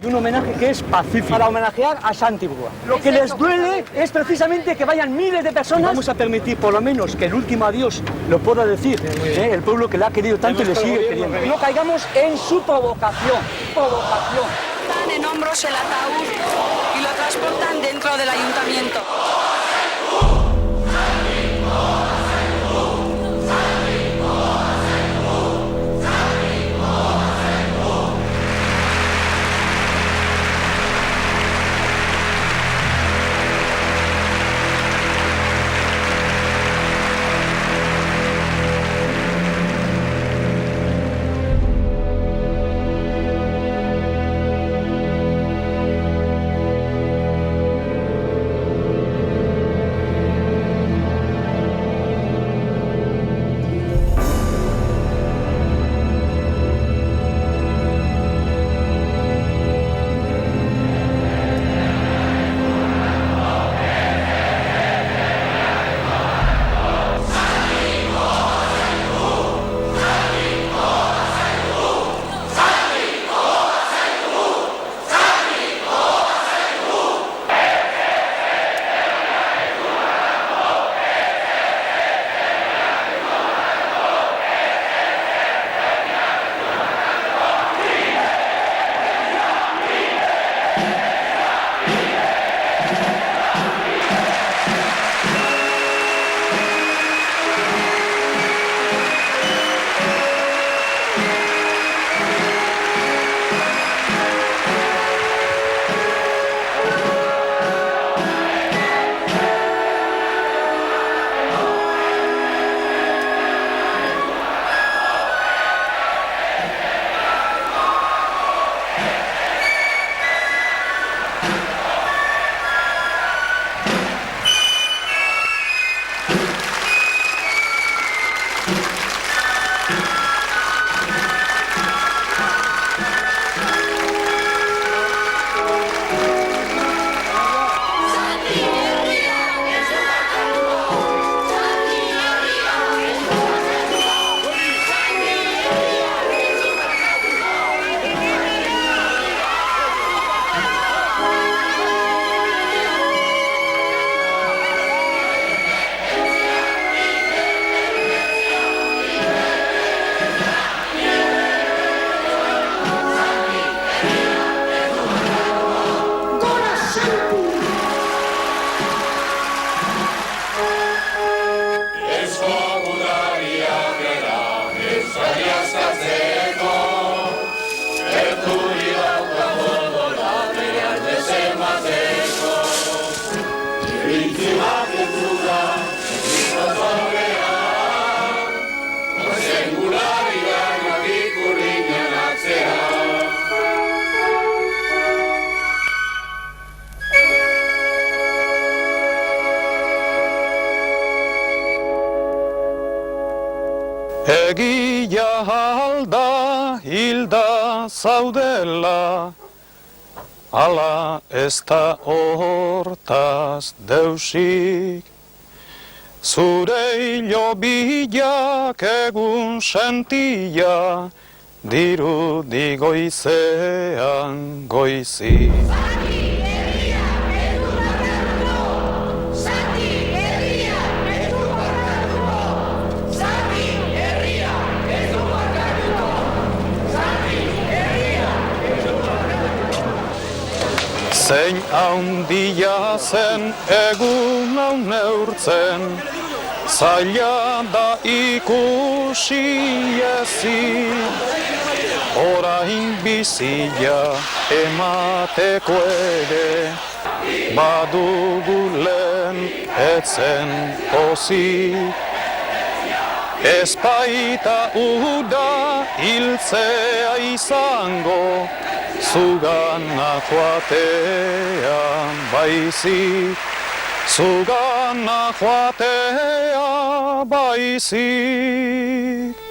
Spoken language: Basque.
Un homenaje que es pacífico. Para homenajear a Santi Brouard. Lo que les duele es precisamente que vayan miles de personas. Y vamos a permitir por lo menos que el último adiós lo pueda decir el pueblo que le ha querido tanto y le sigue queriendo. No caigamos en su provocación. Están en hombros el ataúd y lo transportan dentro del ayuntamiento. Egia alda hilda zaudela, ala ez da hortaz deusik. Zure hilobilak egun sentia, dirudi goizean goizik. Zein haundia zen egun hau neurtzen, zaila da ikusi ezin. Orain bizia emateko ere, badugu lehen etzen pozik. Ez baita uda hiltzea izango, zugana joatea baizik, zugana joatea baizik.